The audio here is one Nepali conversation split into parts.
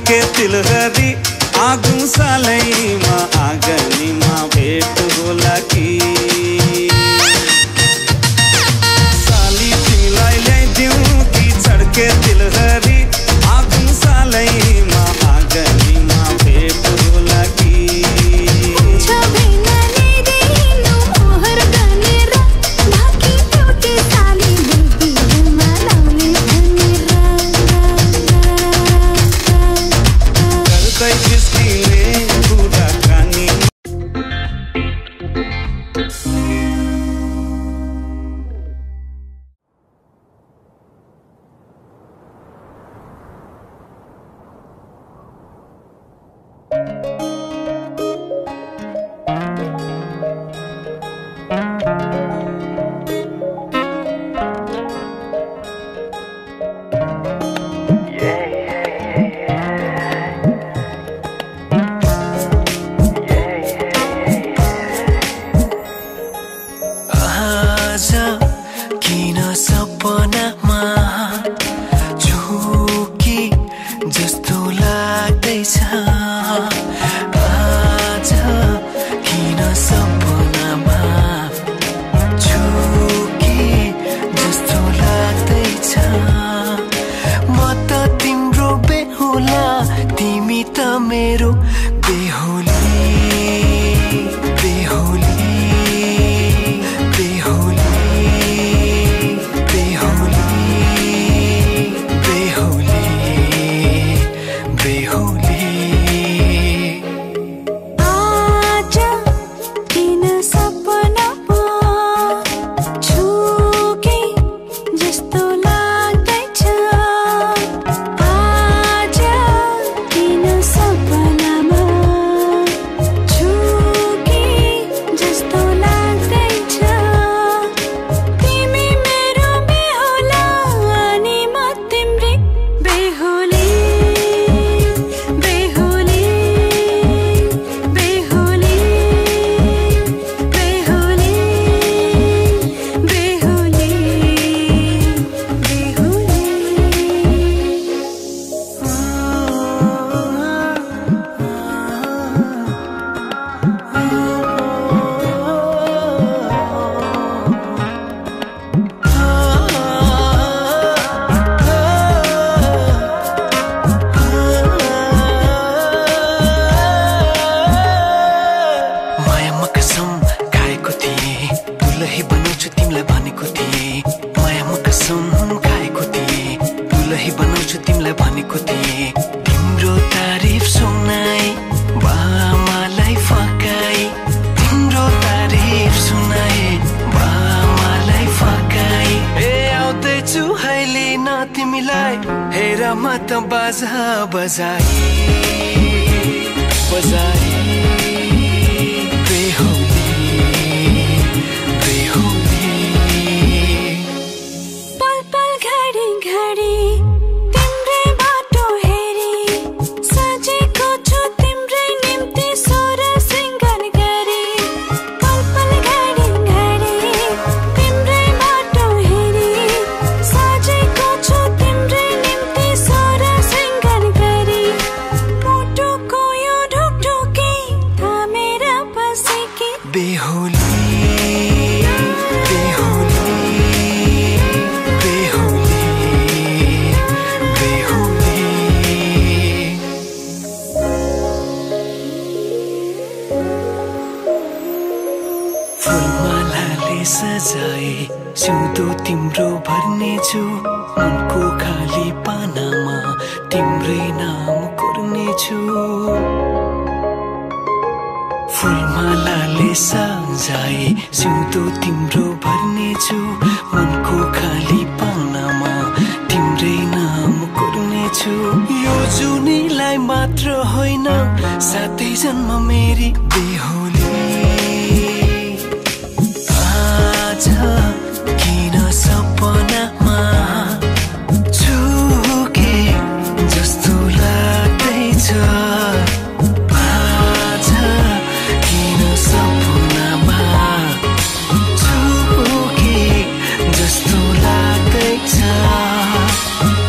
छड्के तिलहरी आगुन सालैमा आँगनीमा भेट होला कि साली तिमीलाई ल्याइदिउँ कि छड्के तिलहरी आगुन सालैमा आँगनीमा भेट होला कि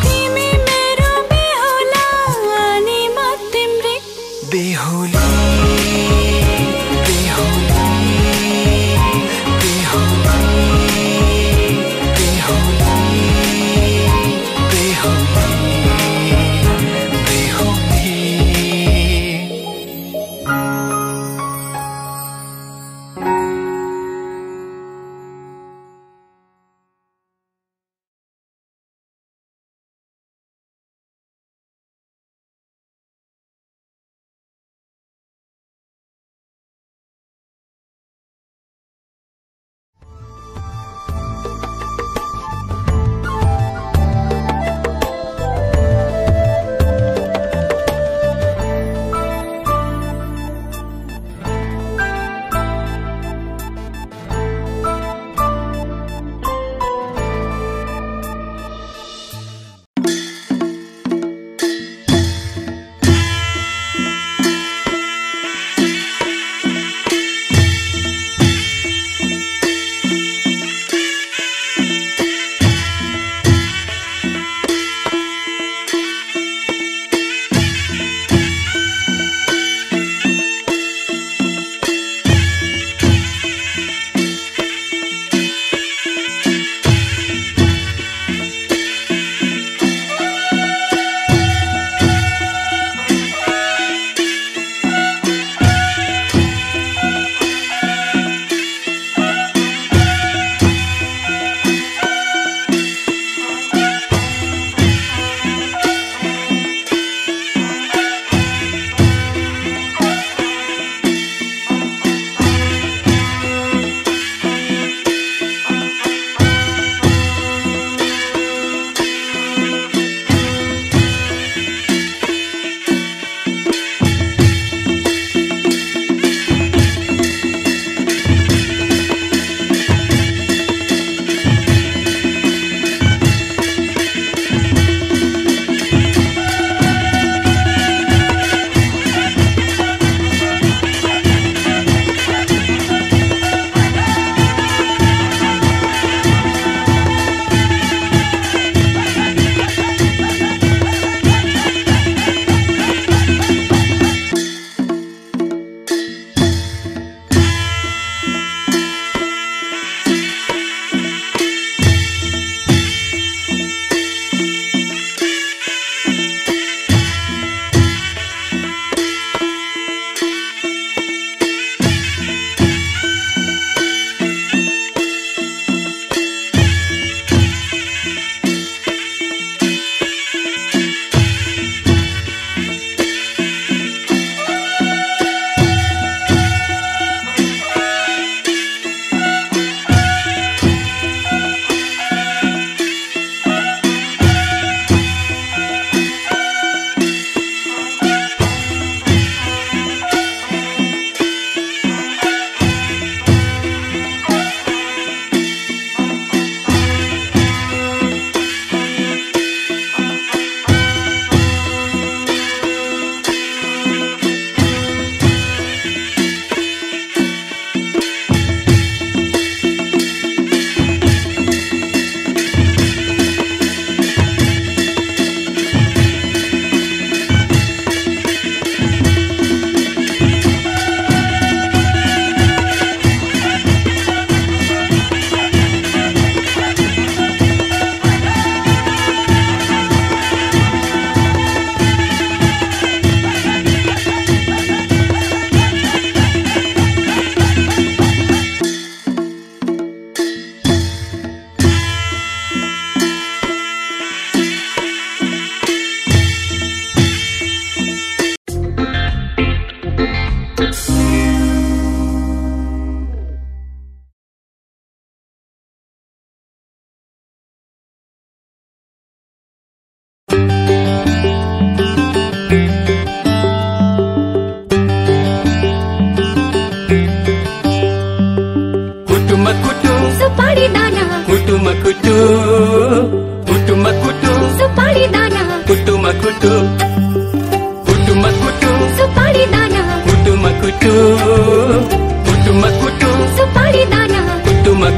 तिमी मेरो बेहुला अनि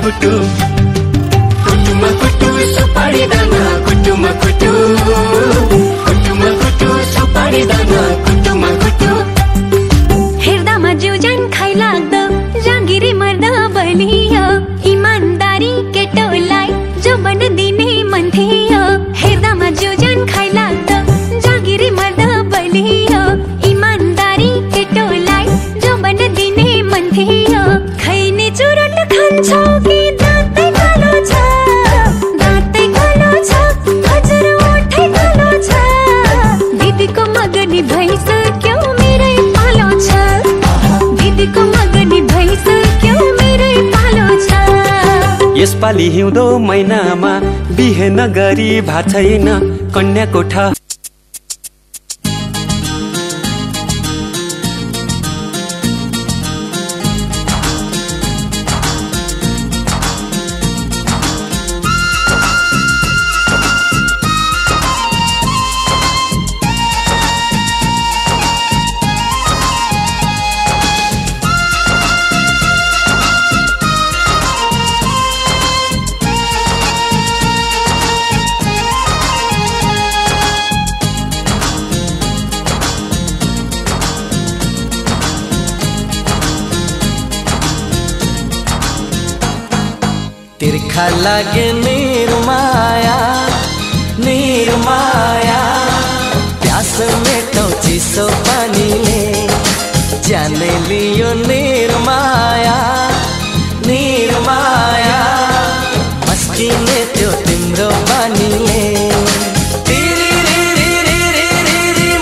कुटु कुटुमा कुटु सुपारी दाना कुटुमा कुटु कुटुमा कुटु सुपारी दाना कुटुमा कुटु हेर्दामा जिउजान खाइ लाग्दो जागिरी मर्दा बलियो इमानदारी केटोलाई जो बन दिने मन थियो हेर्दामा जिउजान खाइ लाग्दो जागिरी मर्दा बलियो इमानदारी केटोलाई जो बन दिने मन थियो खैने चुरोट खान्छौ कि दाँतै कालो छ दाँतै कालो छ हजुर ओठै कालो छ दिदीको मगनी भइसक्यो मेरै पालो छ दिदीको मगनी भइसक्यो मेरै पालो छ यसपालि हिउँदो महिनामा बिहे नगरी भा छैन कन्या कोठा तिर्खा लागे निर्माया निर्माया प्यास मेटौ चिसो पानीले ज्यानै लियो निर्माया निर्माया मस्किने त्यो तिम्रो बानीले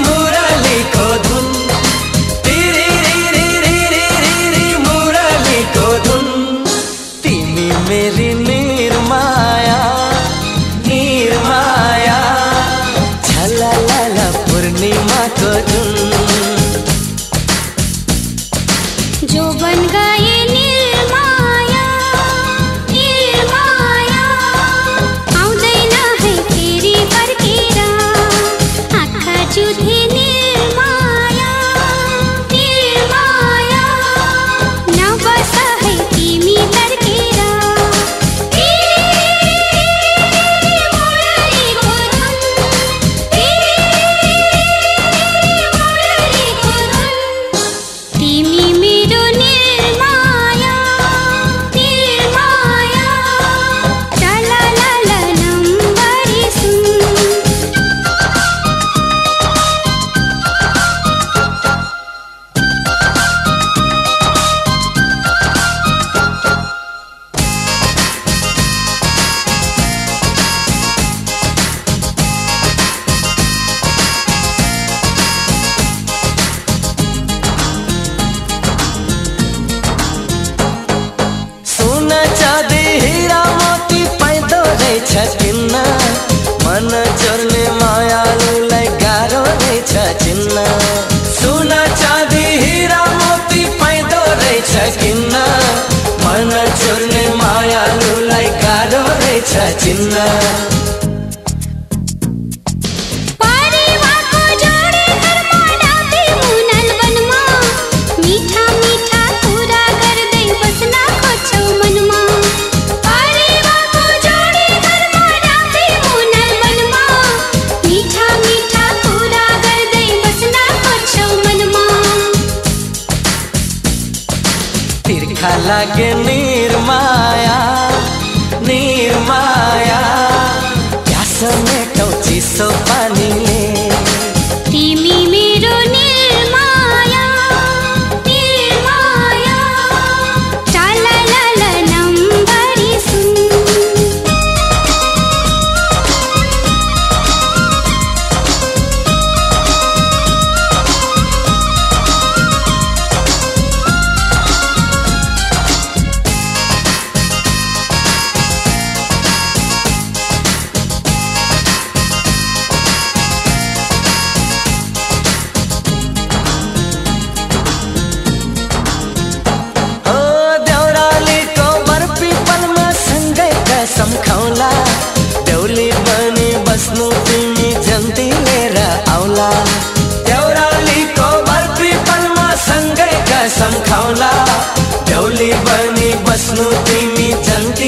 मुरलीको धुन मुरलीको धुन तिमी मेरी निर्माया निर्माया छलाला पूर्णिमाको जुन जो बन गए निर्माया निर्माया आउँदैन है फेरि फर्केर आँखा जुधे निर्माया निर्माया नबस है तिमी तर्केर तिमी मेरो निर्माया निर्माया चलाला नम्बरी सुन सोना चाँदी हीरा मोती पाइदो रहेछ किन्न मन चोर्ने मायालुलाई गाह्रो रहेछ चिन्न सोना चाँदी हीरा मोती पाइदो रहेछ किन्न मन चोर्ने मायालुलाई गाह्रो रहेछ चिन्न परिवारको जोडी घरमा डाँफे मुनल वनमा मिठा मिठा कुरा गर्दै बस्न खोज्छौ मनमा परिवारको जोडी घरमा डाँफे मुनल वनमा मिठा मिठा कुरा गर्दै बस्न खोज्छौ मनमा तिर्खा लागे निर्माया निर्माया प्यास मेटौ चिसो पानीले तिमी मेरो निर्माया निर्माया चलाला नम्बरी सुन सम्खाउला देउली बनी बस्नु तिमी जन्ती लिएर आउला देउरालीको बरपीपलमा सँगै कसम खाउला देउली बनी बस्नु तिमी जन्ती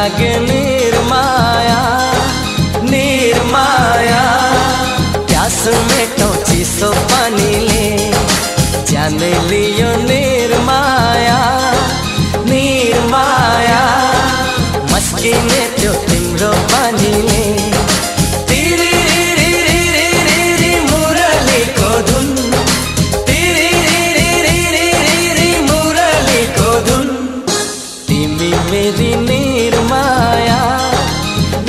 लागे निर्माया निर्माया प्यास मेटो चिसो पानीले जान लियो निर्माया निर्माया मस्किने त्यो तिम्रो पानीले मुरलीको धुन मुरलीको धुन तिमी मेरी निर्माया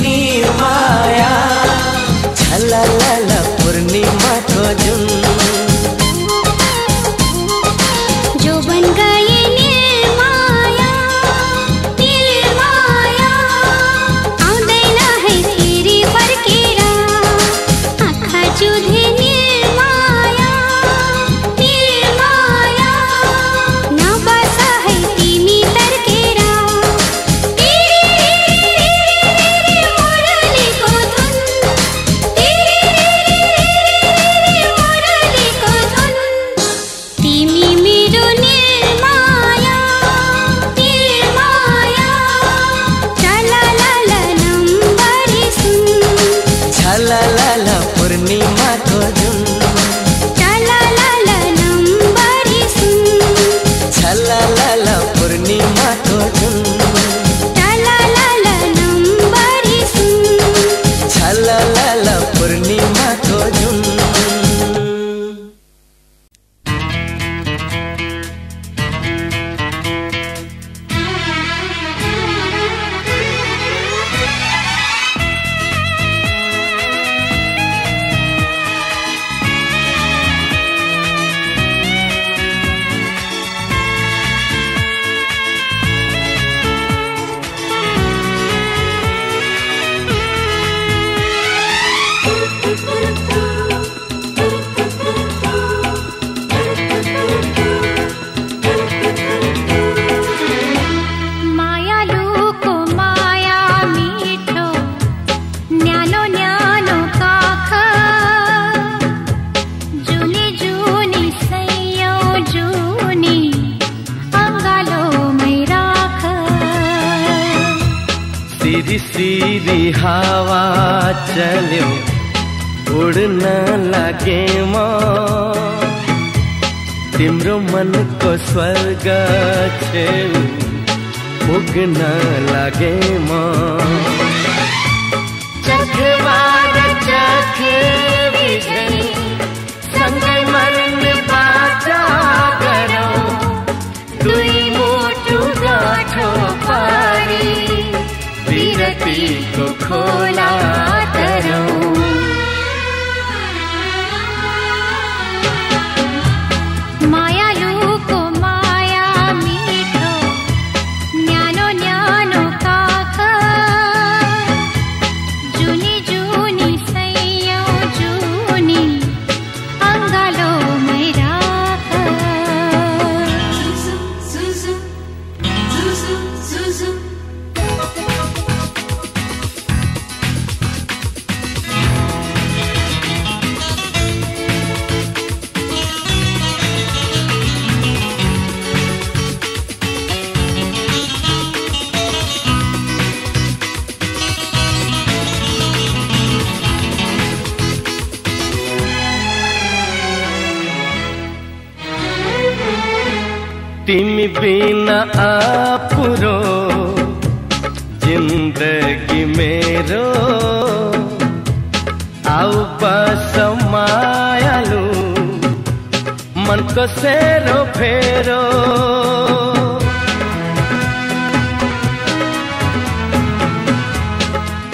निर्माया झललल पूर्णिमाको जुन जो बन गए निर्माया निर्माया आउँदैन है फेरि फर्केर आँखा जुधे निर्माया निर्माया नबस है तिमी तर्केर मुरलीको धुन मुरलीको धुन तिमी मेरो निर्माया निर्माया चललल नम्बरी सुन झललल पूर्णिमाको जुन चललल नम्बरी सुन झललल पूर्णिमाको जुन चललल नम्बरी सुन झललल पूर्णिमाको जुन मायालुको माया मिठो न्यानो न्यानो काख जुनी जुनी सयौं जुनी अङ्गालोमै राख सिरी सिरी हावा चल्यो उड्न लागे म तिम्रो मनको स्वर्ग छेउ पुग्न लागे म चखबार चखेबी झै सँगै मर्ने बाचा गरौँ दुई मुटु गाँठो पारी विरतीको खोला तरौँ मायालुको माया मिठो न्यानो न्यानो काख जुनी जुनी सयौं जुनी अङ्गालोमै राख तिमी बिना आपुरो जिन्दगी मेरो आउ बस मायालु मनको सेरो फेरो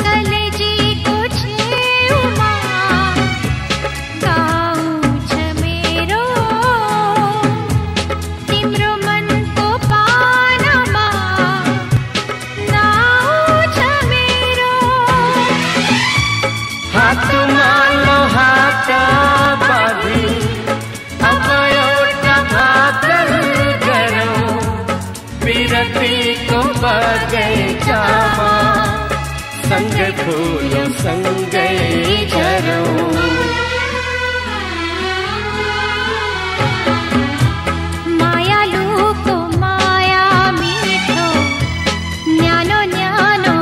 कलेजीको छेउमा गाउँ छ मेरो तिम्रो मनको पानामा नाउँ छ मेरो हातमा लोहाट बाँधी अब एउटा भाकल गरौँ विरतीको बगैँचामा सँगै फुलौँ सँगै झरौँ मायालुको माया मिठो न्यानो न्यानो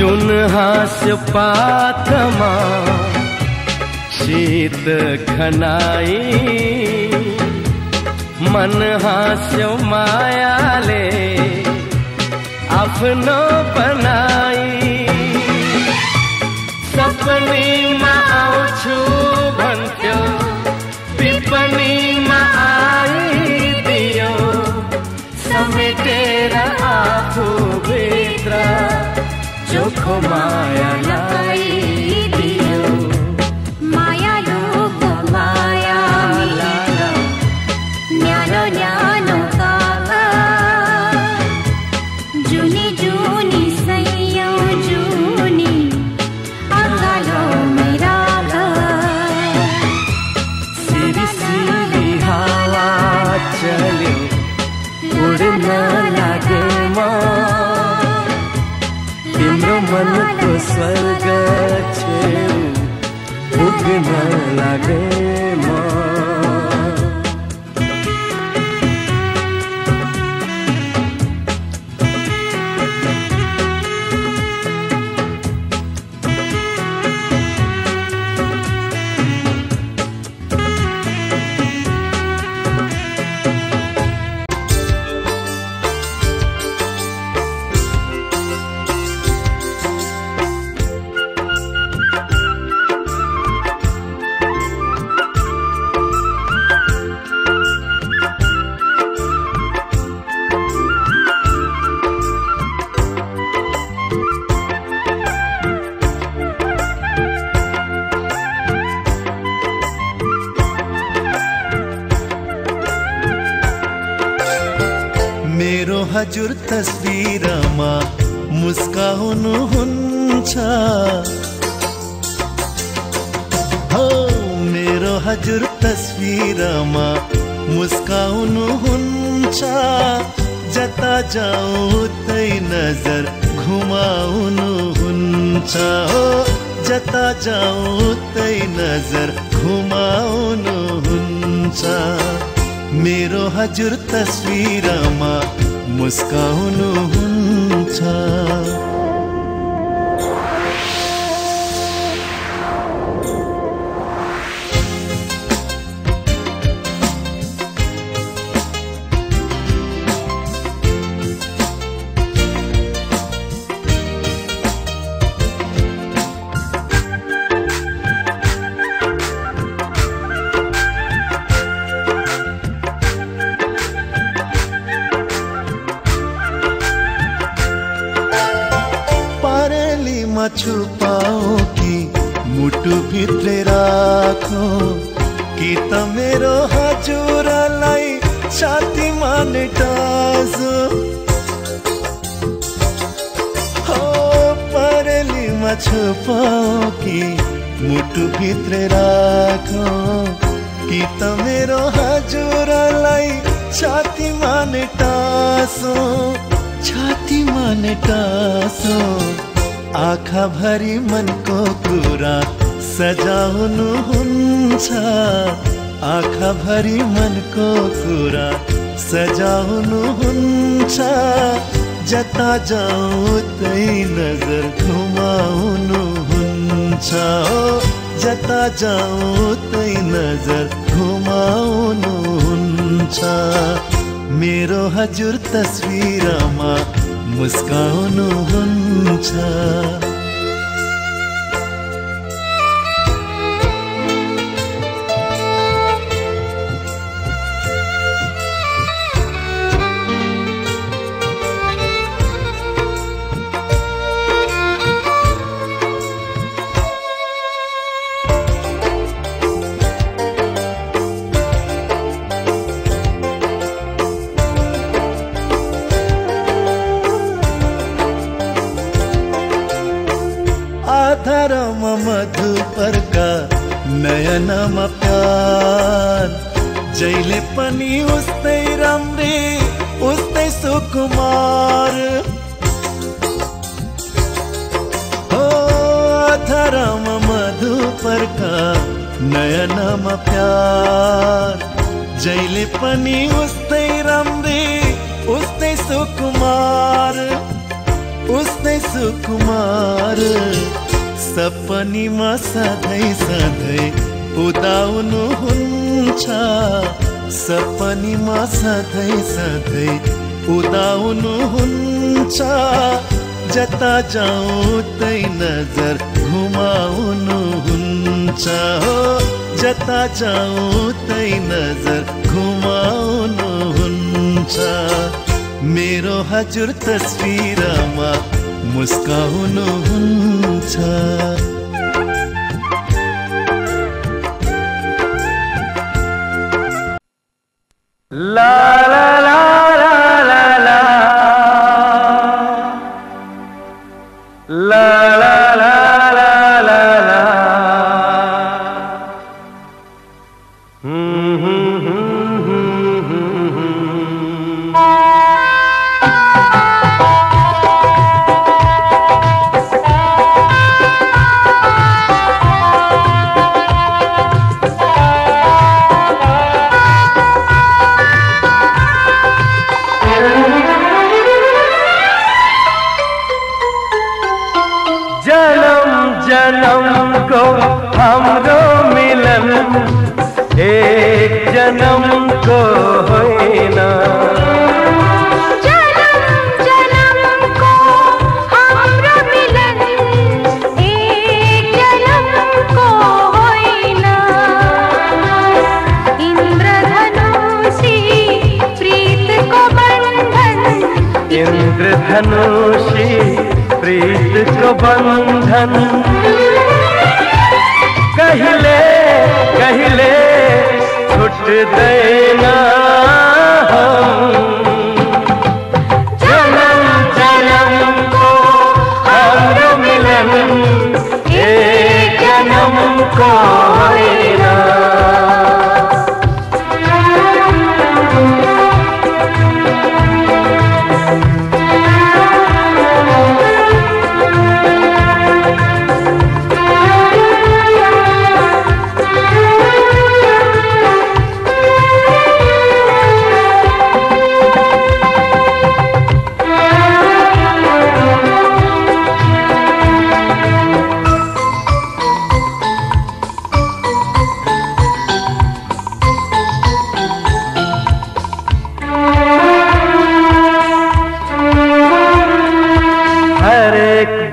जुन हास्य पातमा शीत खनाई मन हास्य मायाले आफ्नो बनाई सपनीमा आउँछु भन्थ्यो विपनीमा आइदियो समेटेर आफू भित्र चोखो मायालाई दियो मायालु माया न्यानो न्यानो काका जुनी जुनी सैयौ जुनी अगालो मेरा सिरी सिरी हावा चल्यो उड्न लागे म तिम्रो मनको स्वर्ग छेउ पुग्न लागे म हजुर तस्बिरमा मुस्काउनुहुन्छ हो मेरो हजुर तस्बिरमा मुस्काउनुहुन्छ जता जाऊ तै नजर घुमाउनुहुन्छ हो जता जाऊ तै नजर घुमाउनुहुन्छ मेरो हजुर तस्बिरमा मुस्काउनुहुन्छ छुपाओ कि मुटु भित्र राखो कि त मेरो हजुरलाई छातीमा टाँसो हो परेलीमा छुपाओ कि मुटु भित्र राखो कि त मेरो हजुरलाई छातीमा टाँसो छातीमा टाँसो आँखा भरी मनको कुरा सजाउनुहुन्छ आँखा भरी मनको कुरा सजाउनुहुन्छ जता जाऊ तै नजर घुमाउनुहुन्छ जता जाऊ तै नजर घुमाउनुहुन्छ मेरो हजुर तस्बिरमा मुस्काउनुहुन्छ आधारमा मधुपर्का नयनमा प्यार जहिले पनि उस्तै राम्री उस्तै सुकुमार हो आधारमा मधुपर्का नयनमा प्यार जहिले पनि उस्तै राम्री उस्तै सुकुमार उस्तै सुकुमार सपनीमा सधैँ सधैँ उदाउनुहुन्छ सपनीमा सधैँ सधैँ उदाउनुहुन्छ जता जाऊँ तै नजर घुमाउनुहुन्छ हो जता जाऊँ तै नजर घुमाउनुहुन्छ मेरो हजुर तस्बिरमा मुस्काउनुहुन्छ ला ला ला ला ला ला ला ला ला ला ला ला हाम्रो मिलन एक जन्म को होइन जन्म जन्म को हाम्रो मिलन एक जन्म को होइन इन्द्रधनुषी प्रीतको बन्धन इन्द्रधनुषी प्रीतको बन्धन कहिले कहिले छुट्दैन जन्म जन्मको हाम्रो मिलन एक जन्मको होइन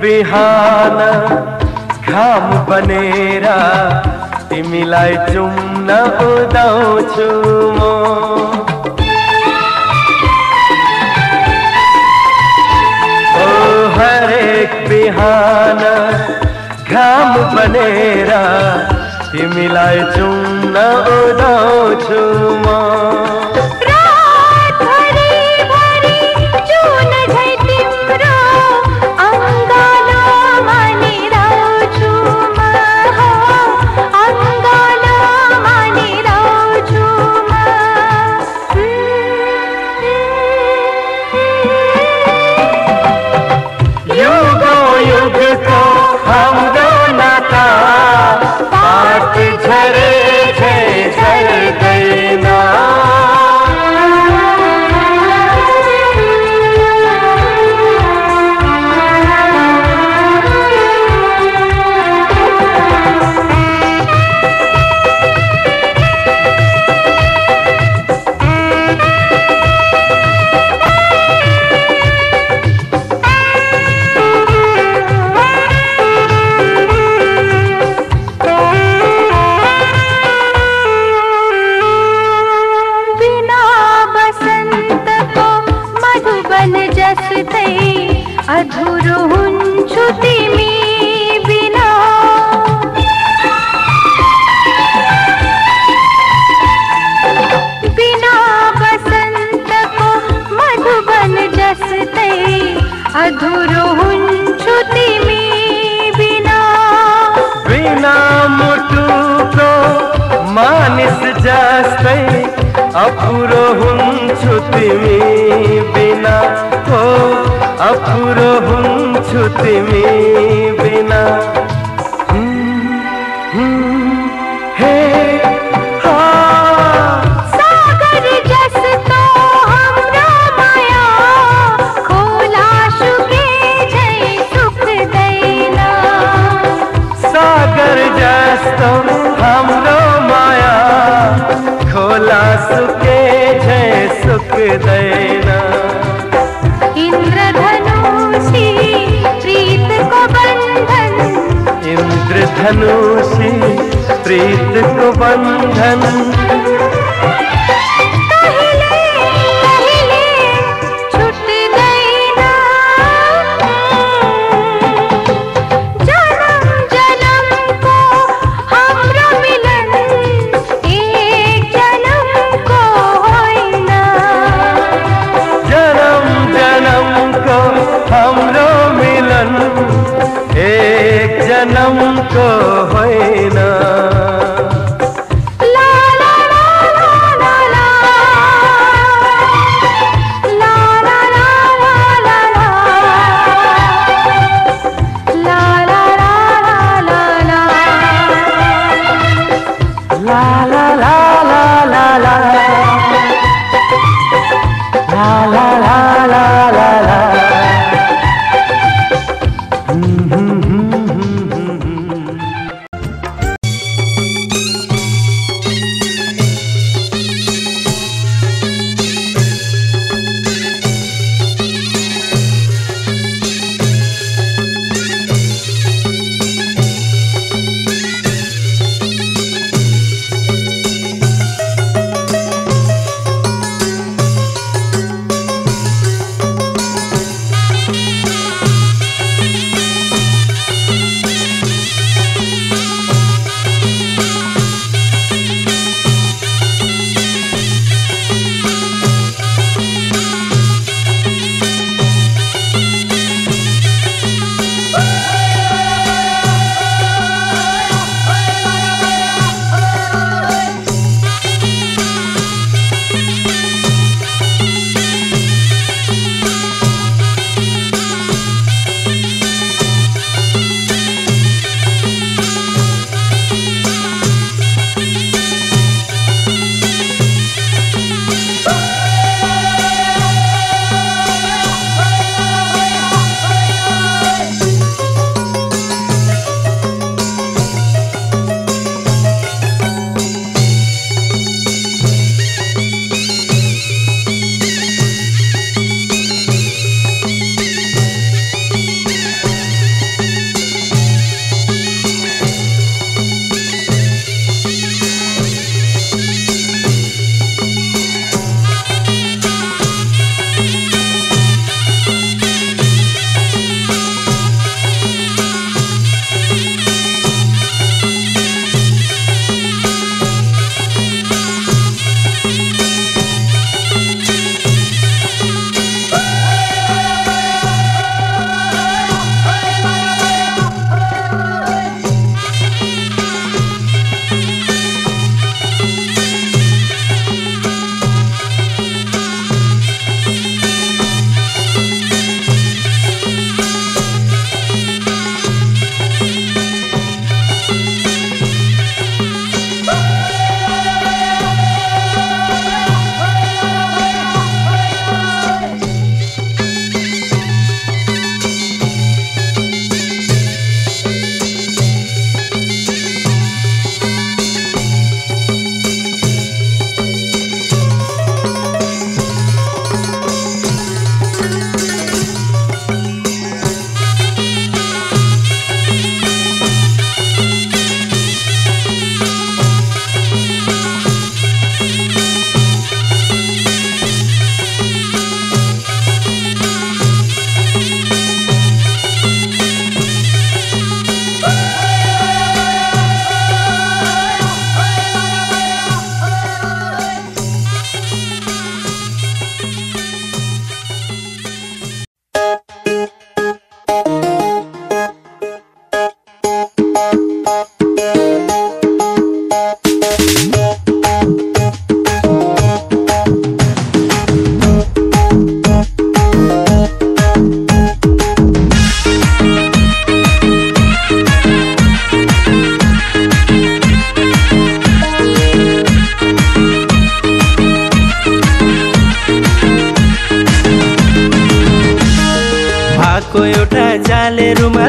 बिहान घाम बनेर तिमीलाई चुम्न उदाउँछु म ओ हरेक बिहान घाम बनेर तिमीलाई चुम्न उदाउँछु म अधुरो हुन्छु तिमी बिना बिना बसन्तको मधुबन जस्तै अधुरो हुन्छु तिमी बिना बिना मुटुको मानिस जस्तै अपुरो हुन्छु तिमी बिना हो अपुरो हुन्छु तिमी बिना हे सागर जस्तो हाम्रो माया खोला सुके झै छुट्दैन। इंद्रधनुषी प्रीत को बंधन, इंद्रधनुषी प्रीत को बंधन। पहले पहले छुट गईना, जन्म जन्म को हमरो मिलन, एक जन्म को होइना। जन्म जन्म को हमरो मिलन, एक जन्म को होइना। ला ला ला ला ला ला, ला ला ला ला ला ला, ला ला ला ला ला ला, ला ला ला ला ला ला, ला ला ला ला ला ला।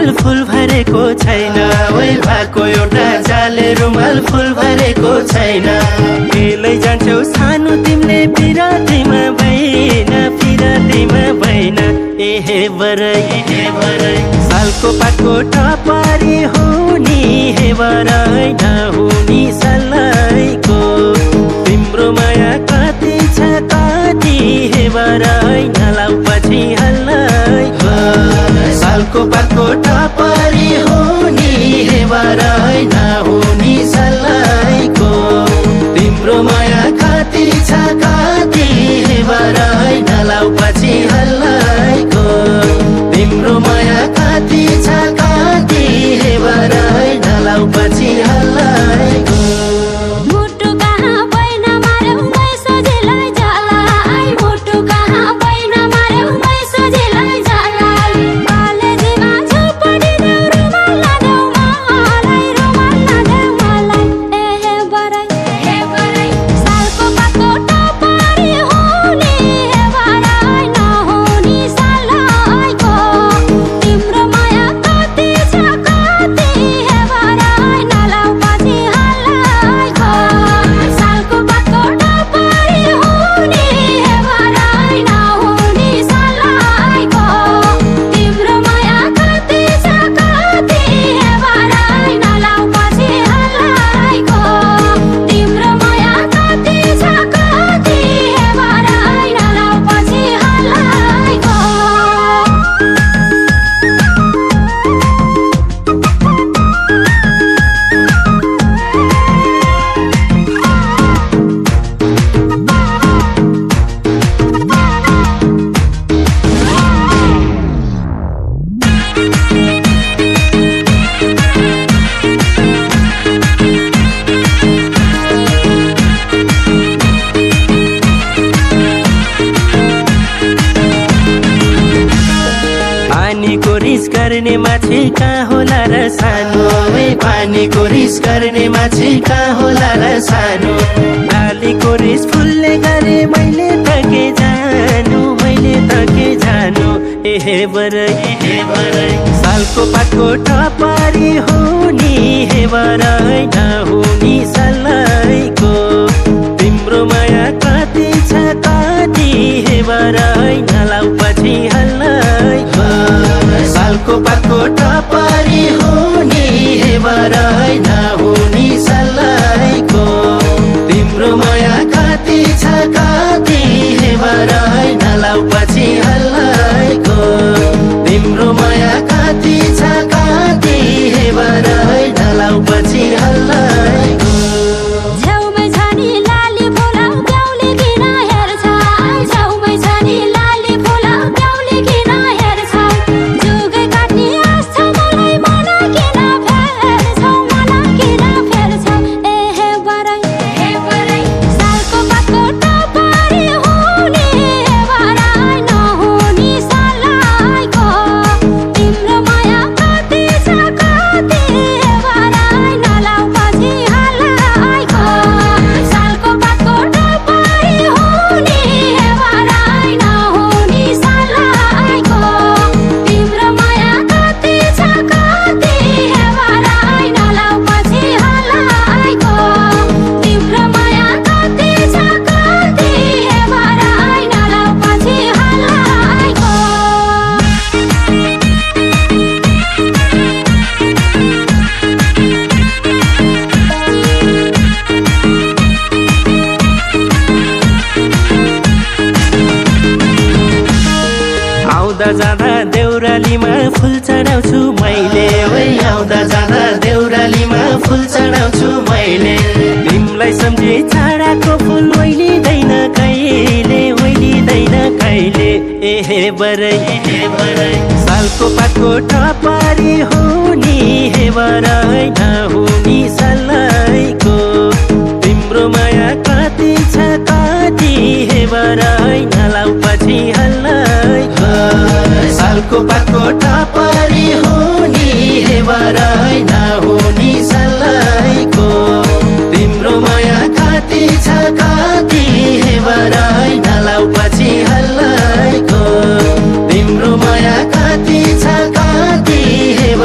रुमाल फुल भरेको छैन ओइ भएको एउटा जाले रुमाल फुल भरेको छैन बेलै जान्छौ सानो तिमीले पिरातीमा भएन एहे बरै सालको पातको टपारी हुनी हे बरै नहुनी सल्लाइको तिम्रो माया कति छ कति हे बरै नलाउ पछि हल्लाइको सालको पातको टपारी हुनी हे बरै नहुनी सल्लाइको तिम्रो माया कति छ कति हे बरै नलाउ पछि हल्लाइको तिम्रो माया कति छ कति हे बरै नलाउ पछि हल्लाइको मुटु कहाँ बैन मारौ मै सोझेलाई जाला मुटु कहाँ बैन मारौ मै सोझेलाई जाला कलेजीमा झुपडी देऊ रुमाल लादेऊ मलाई एहे बरै सालको पातको टपारी हुनी हे बरै नहुनी सल्लाइको तिम्रो माया कति छ कति हे बरै नलाउ पछि हल्लाइको सालको पातको टपारी हुनी हे बरै नहुनी सल्लाइको तिम्रो माया कति छ कति हे बरै नलाउ पछि हल्लाइको तिम्रो माया कति छ कति हे बरै नलाउ पछि हल्लाइको पानीको रिस गर्ने माछी कहाँ होला र सानो पानीको रिस गर्ने माछी कहाँ होला र सानो डालीको रिस फुल्ने गरे मैले तके जानु एहे बरै सालको पातको टपारी हुनी हे बरै नहुनी सल्लाइको तिम्रो माया कति छ कति हे बरै नलाउ पछि हल्लाइको सालको पातको टपारी हुनी हे बरै नहुनी सल्लाइको तिम्रो माया कति छ कति हे बरै नलाउ पछि हल्लाइको तिम्रो माया कति छ कति हे बरै नलाउ पछि हल्लाइको छेउमै छ नि लाली फुला बेहुली किन हेर्छ छेउमै छ नि लाली फुला बेहुली किन हेर्छ जुगै काट्ने आश छ मलाई मन किन फेर्छ एहे बरै सालको पातको टपारी हुनी हे बरै नहुनी सल्लाइको तिम्रो माया कति छ कति हे बरै नलाउ पछि हल्लाइको सालको पातको टपारी हुनी हे बरै नहुनी सल्लाइको तिम्रो माया कति छ कति हे बरै नलाउ पछि हल्लाइको तिम्रो माया कति छ कति हे बरै नलाउ पछि हल्लाइको आउँदा जाँदा देउरालीमा फुल चढाउँछु मैले आउँदा जाँदा देउरालीमा फुल चढाउँछु मैले तिमीलाई सम्झे छाडाको फुल ओइलिँदैन कहिले एहे बरै सालको पातको टपारी हुनी हे बरै नहुनी सल्लाइको तिम्रो माया कति छ कति हे बरै नलाउ पछि हल्लाइको सालको पातको टपारी हुनी हे बरै नहुनी सल्लाइको तिम्रो माया कति छ कति हे बरै नलाउ पछि हल्लाइको तिम्रो माया कति छ कति हे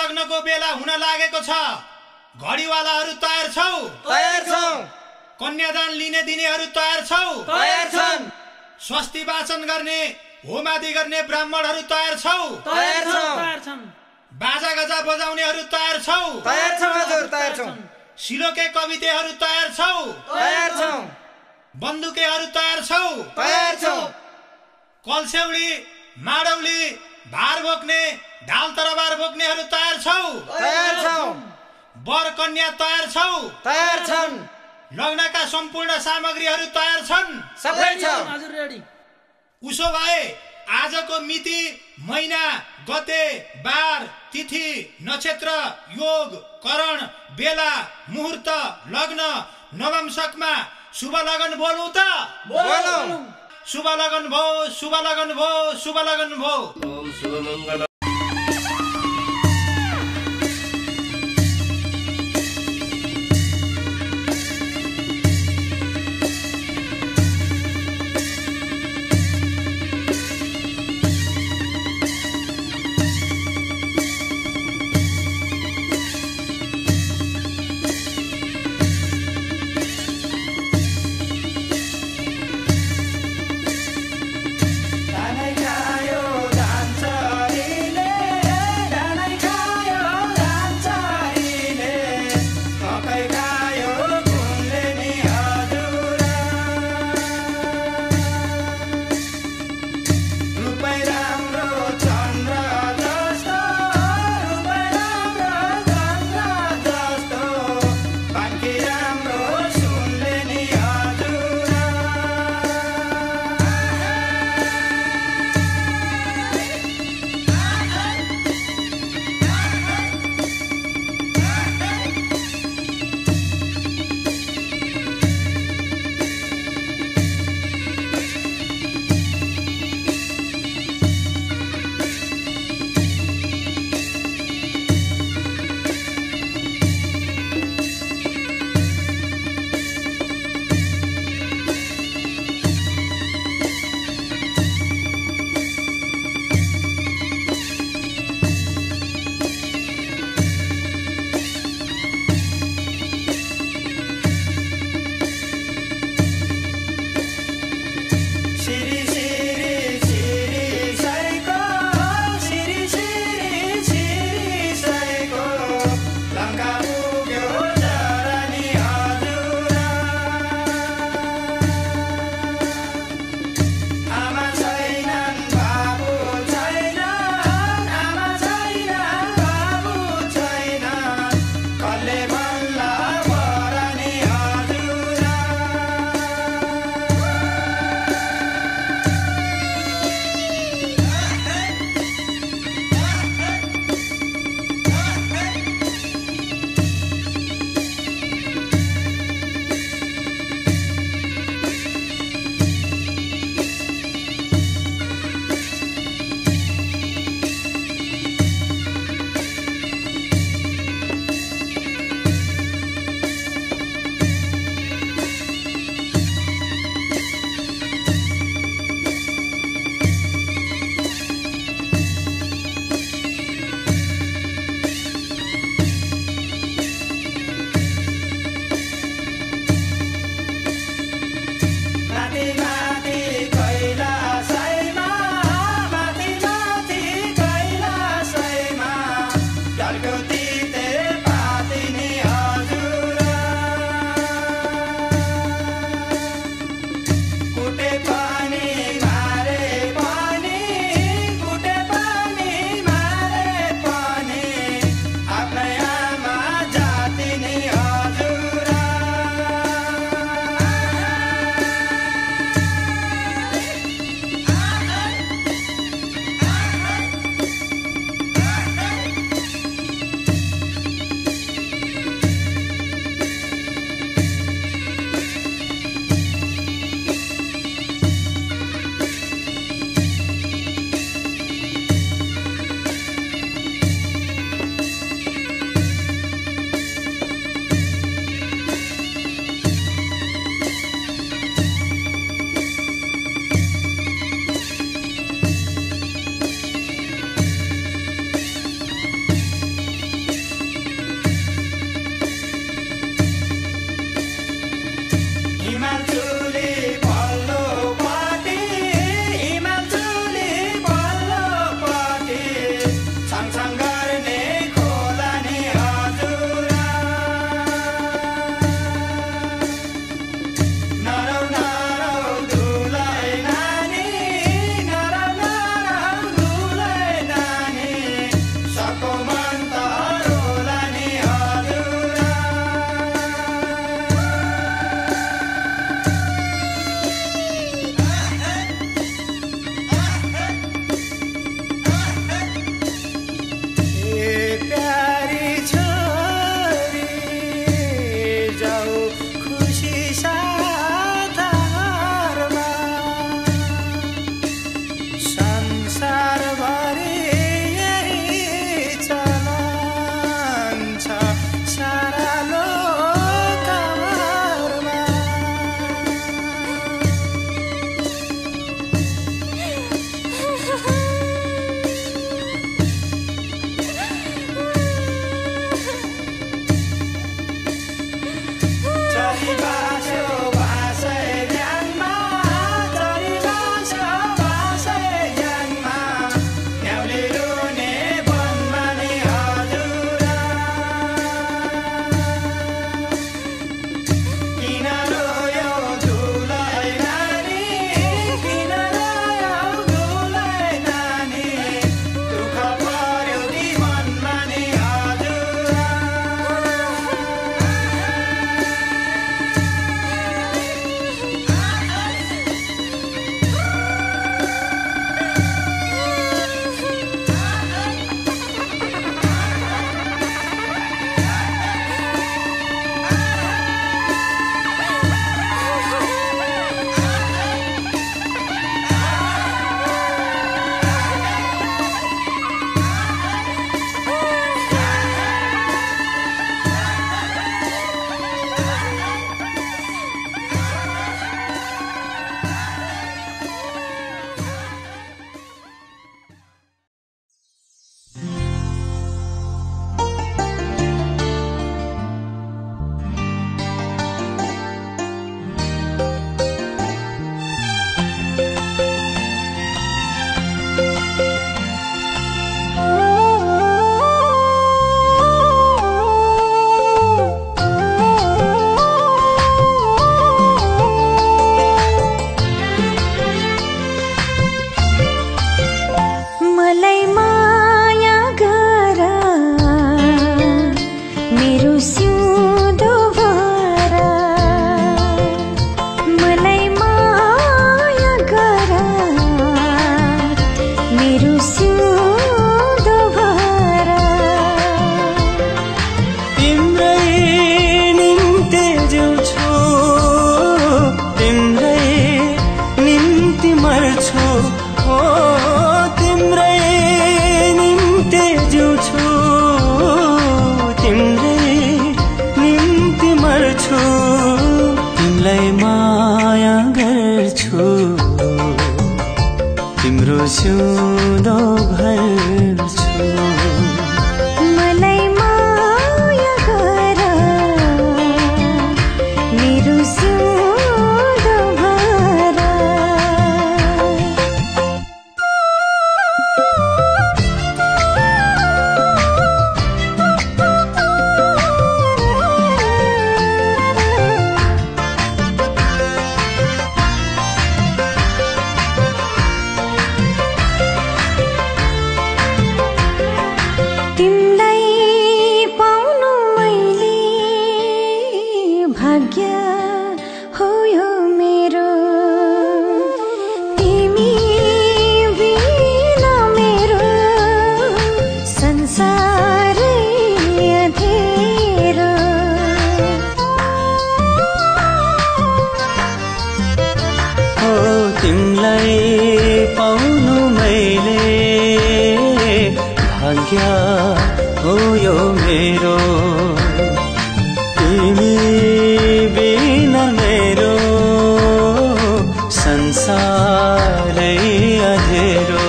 लग्नको बेला हुन लागेको छ। घडीवालाहरू तयार छौ? तयार छौं। कन्यादान लिने दिनेहरू तयार छौ? तयार छन्। स्वस्ति वाचन गर्ने होमादि गर्ने ब्राह्मणहरू तयार छौ? तयार छौं। बाजा गजा बजाउनेहरू तयार छौ? तयार छौं हजुर, तयार छौं। सिलोके कवितेहरू तयार छौ? तयार छौं। बन्दुकेहरू तयार छौ? तयार छौं। कलसेउडी माडौली भार बोक्ने ढाल तरबार बोक्नेहरू तयार छौ? तयार छौं। वर कन्या तयार छौ? तयार छन्। लग्नका सम्पूर्ण सामग्रीहरू तयार छन्? सबै छ हजुर, रेडी। उसो भए आजको मिति, महिना, गते, बार, तिथि, नक्षत्र, योग, करण, बेला, मुहूर्त, लग्न, नवमशकमा शुभ लगन बोलौँ त? बोलौँ। शुभ लगन भो, शुभ लगन भो, शुभ लगन भो। ओम शुभ मङ्गल। धानै खायो धान छरी सिउँदो भर्छु मलाई माया गर मेरो सिउँदो भर हो यो मेरो तिमी बिना मेरो संसारै अँधेरो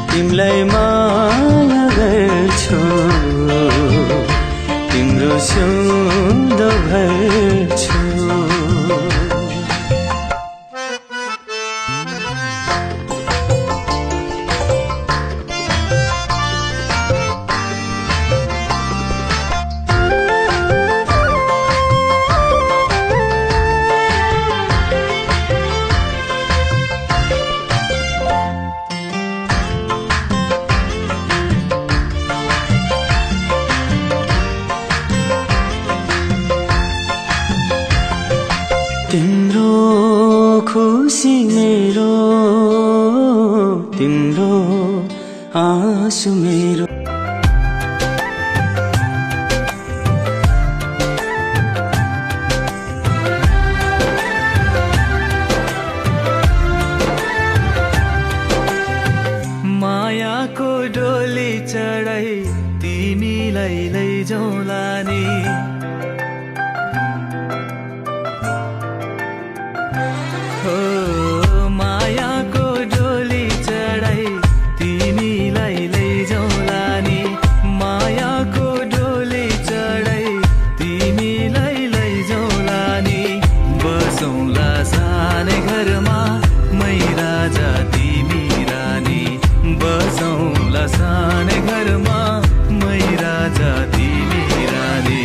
तिमीलाई माया गर्छु तिम्रो सिउँदो भर्छु तिम्रो खुसी मेरो तिम्रो आँसु मेरो मायाको डोली चढाई तिमीलाई लैजाउँला नि मायाको डोली चढाई तिमीलाई लैजाउँला नि मायाको डोली चढाई तिमीलाई लैजाउँला नि बसौँला सानै घरमा मै राजा तिमी रानी बसौँला सानै घरमा मै राजा तिमी रानी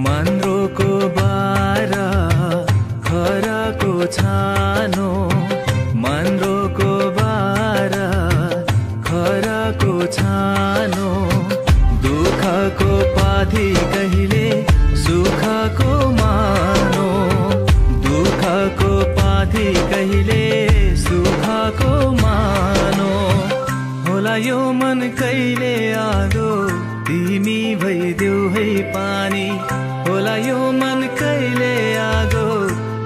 मन्द्रोको बारा खराको छानो मन्द्रोको बारा खराको छानो दुःखको पाथी कहिले सुखको मानो दुःखको पाथी कहिले सुखको मानो होला यो मन कहिले आगो तिमी भइदेऊ है पानी होला यो मन कहिले आगो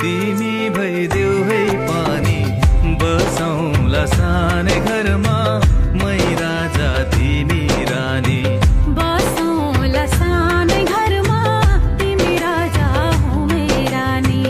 तिमी भइदेऊ है पानी बसौँला सानै घरमा मै राजा तिमी रानी बसौँला सानै घरमा तिमी राजा हो मै रानी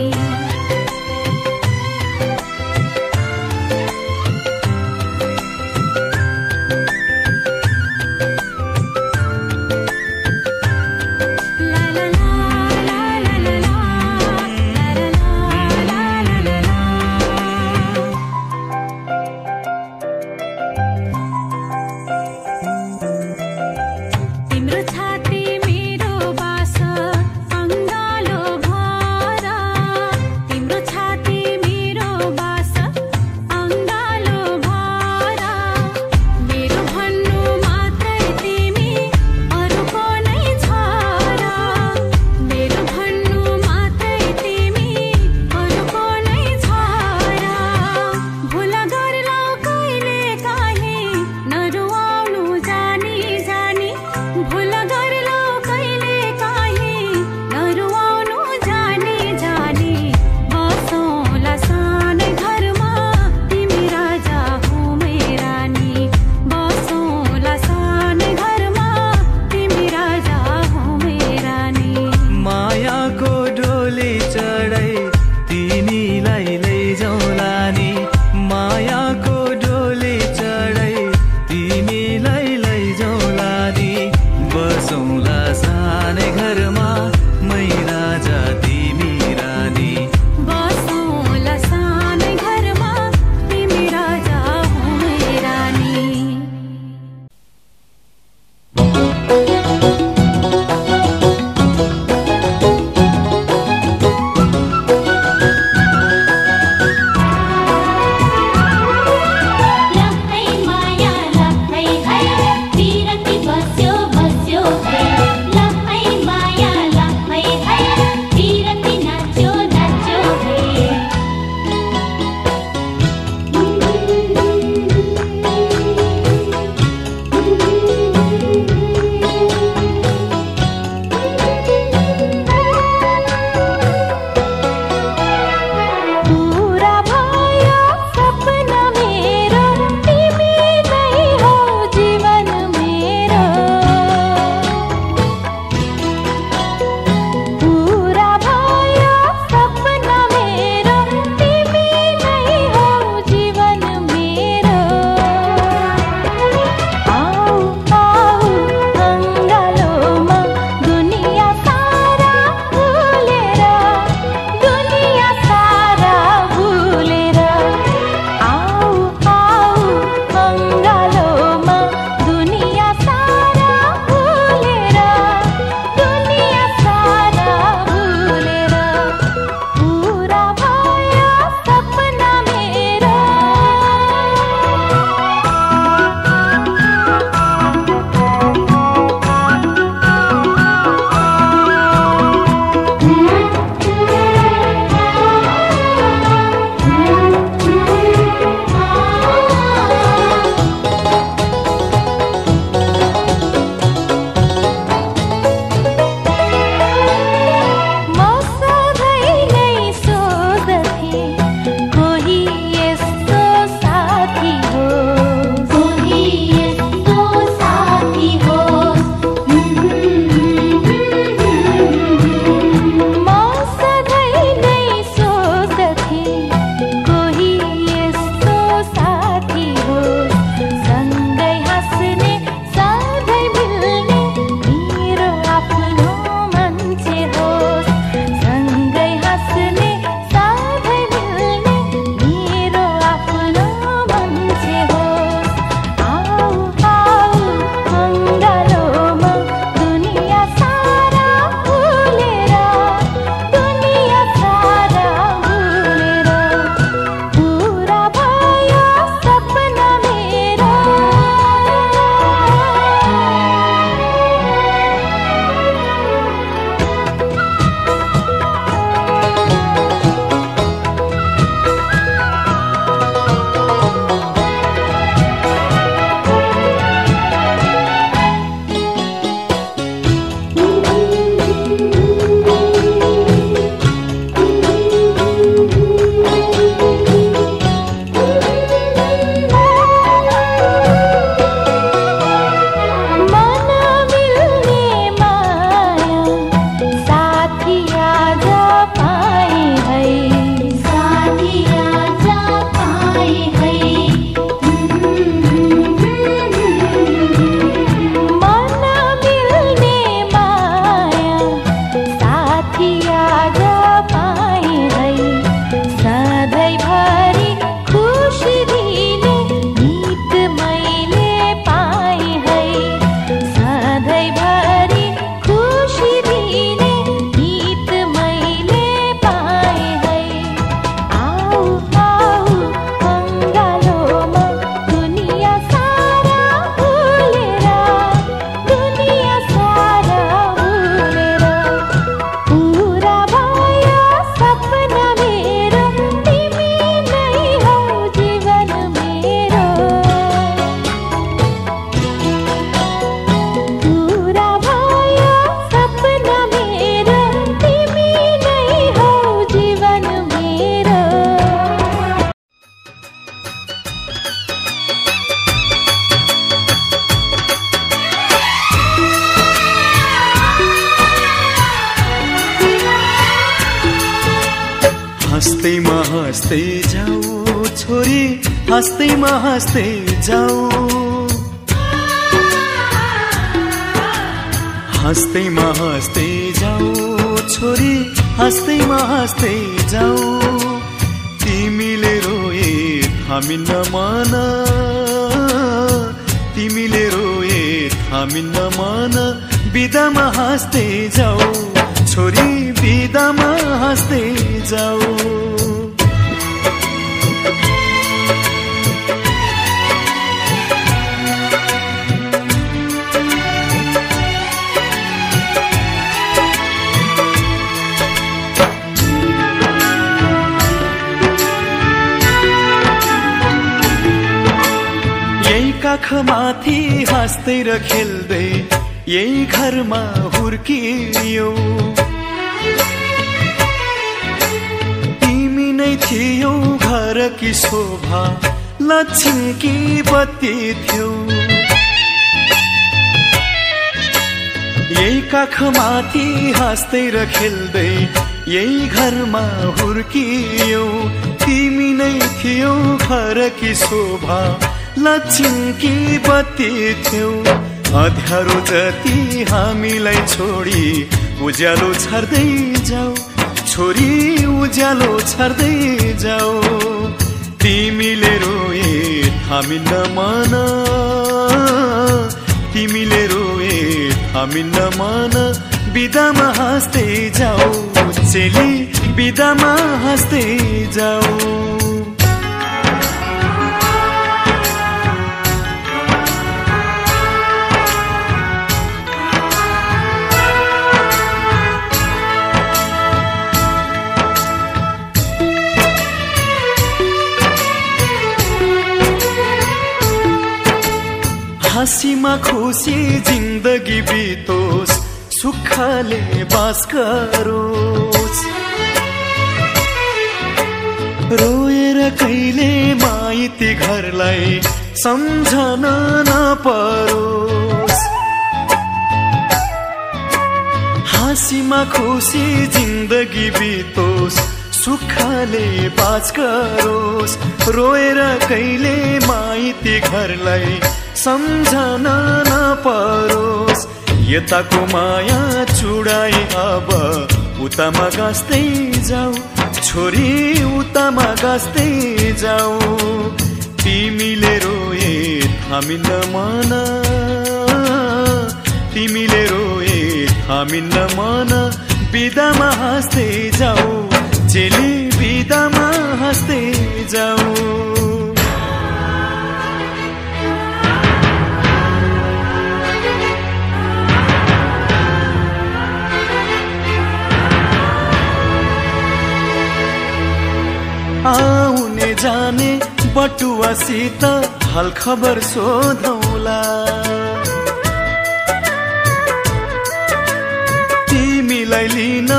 हाँस्दै जाऊ छोरी, हाँस्दैमा हाँस्दै जाऊ, हाँस्दैमा हाँस्दै जाऊ छोरी, हाँस्दैमा हाँस्दै जाऊ। तिमीले रोए थामिन्न मन, तिमीले रोए थामिन्न मन, बिदामा हाँस्दै जाऊ छोरी, बिदामा हाँस्दै जाऊ। काखमाथि हाँस्दै र खेल्दै यही घरमा हुर्कियौ, तिमी नै थियौ घरकी शोभा, लक्ष्मीकी बत्ती थियौ। यही काखमाथि हाँस्दै र खेल्दै यही घरमा हुर्कियौ, तिमी नै थियौ घरकी शोभा, लक्ष्मीकी बत्ती थियौ। अँध्यारो जति हामीलाई छोडी उज्यालो छर्दै जाऊ छोरी, उज्यालो छर्दै जाऊ। तिमीले रोए थामिन्न मन, तिमीले रोए थामिन्न मन, बिदामा हाँस्दै जाऊ चेली, बिदामा हाँस्दै जाऊ। हाँसीमा खुसी जिन्दगी बितोस्, सुखले बास गरोस्, रोएर कहिले माइती घरलाई सम्झन नपरोस्। हाँसीमा खुसी जिन्दगी बितोस्, सुखले बास गरोस्, रोएर कहिले माइती घरलाई सम्झन नपरोस्। यताको माया चुडाई अब उतामा गाँस्दै जाऊ छोरी, उतामा गाँस्दै जाऊ। तिमीले रोए थामिन्न मन, तिमीले रोए थामिन्न मन, बिदामा हाँस्दै जाऊ चेली, बिदामा हाँस्दै जाऊ। आउने जाने बटुवासित हाल खबर सोधौला, तिमीलाई लिन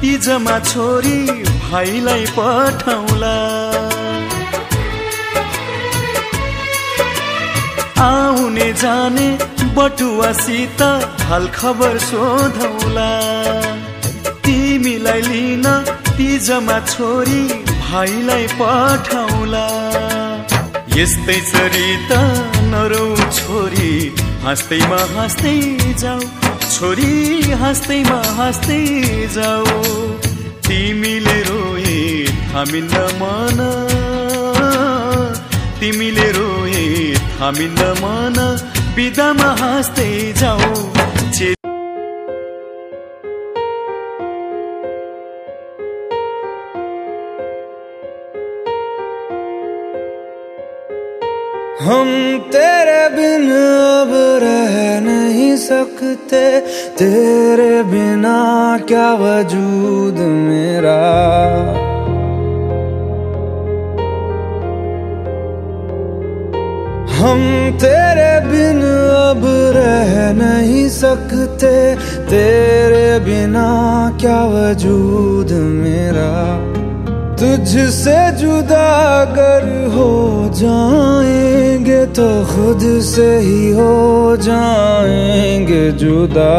इजमा छोरी भाइलाई पठाउला। आउने जाने बटुवासित हाल खबर सोधौला, तिमीलाई लिन तिजमा छोरी भाइलाई पठाउला। यस्तै चरिता नरौ छोरी, हाँस्दैमा हाँस्दै जाऊ छोरी, हाँस्दैमा हाँस्दै जाऊ। तिमीले रोए थामिन्न मन, तिमीले रोए थामिन्न मन, बिदामा हाँस्दै जाऊ। हम तेरे बिन अब रह नहीं सकते, तेरे बिना क्या वजूद मेरा। हम तेरे बिन अब रह नहीं सकते, तेरे बिना क्या वजूद मेरा। तुझसे जुदा अगर हो जाएंगे तो खुद से ही हो जाएंगे जुदा,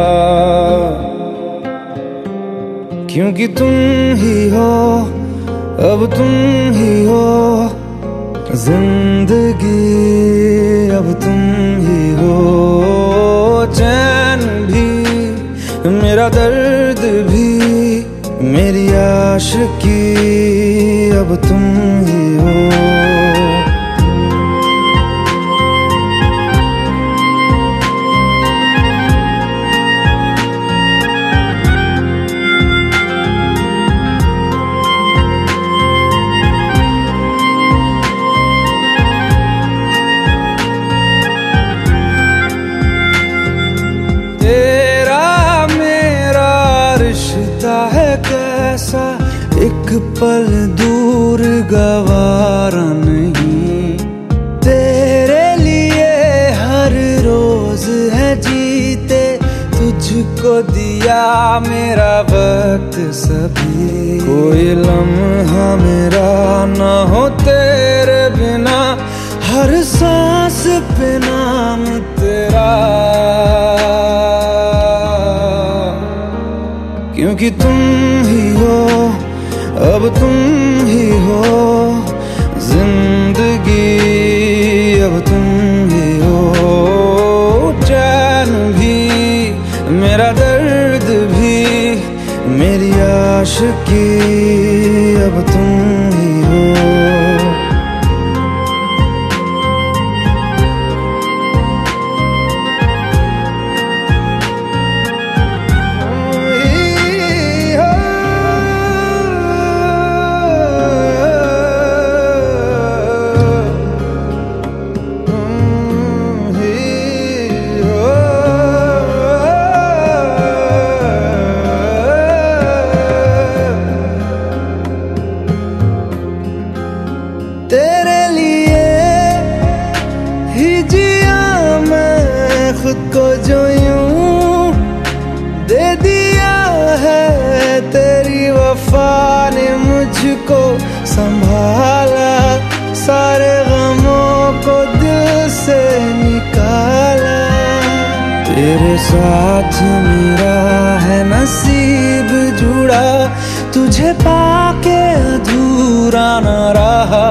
क्योंकि तुम ही हो अब तुम ही हो जिंदगी, अब तुम ही हो चैन भी, मेरा दर्द भी, मेरी आशिकी, अब तुम ही हो। एक पल दूर गवारा नहीं, तेरे लिए हर रोज है जीते, तुझको दिया मेरा वक्त सभी, कोई लम्हा मेरा ना हो तेरे बिना, हर सांस पे नाम तेरा, क्योंकि तुम ही हो, अब तुम ही हो जिंदगी, अब तुम ही हो चैन भी, मेरा दर्द भी, मेरी आशिकी, अब तुम ही हो। तेरे लिए ही जिया मैं खुद को जो यूं दे दिया है, तेरी वफा ने मुझको संभाला, सारे गमों को दिल से निकाला, तेरे साथ मेरा है नसीब जुड़ा, तुझे पाके अधूरा न रहा,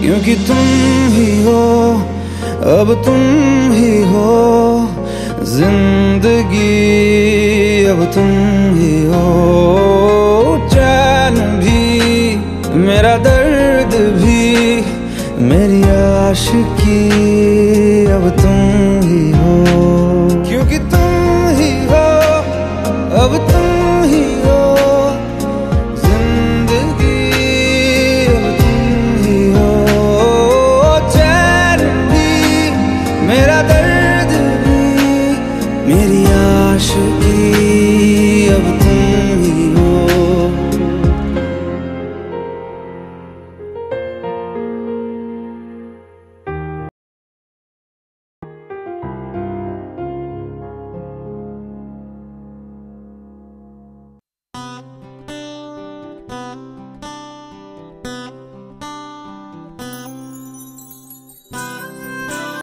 क्योंकि तुम ही हो, अब तुम ही हो जिंदगी, अब तुम ही हो चैन भी, मेरा दर्द भी, मेरी आशिकी, अब तुम ही हो, क्योंकि तुम ही हो, अब तुम ही हो जिंदगी, अब तुम ही हो चैन भी, मेरा दर्द भी, मेरी आशिकी।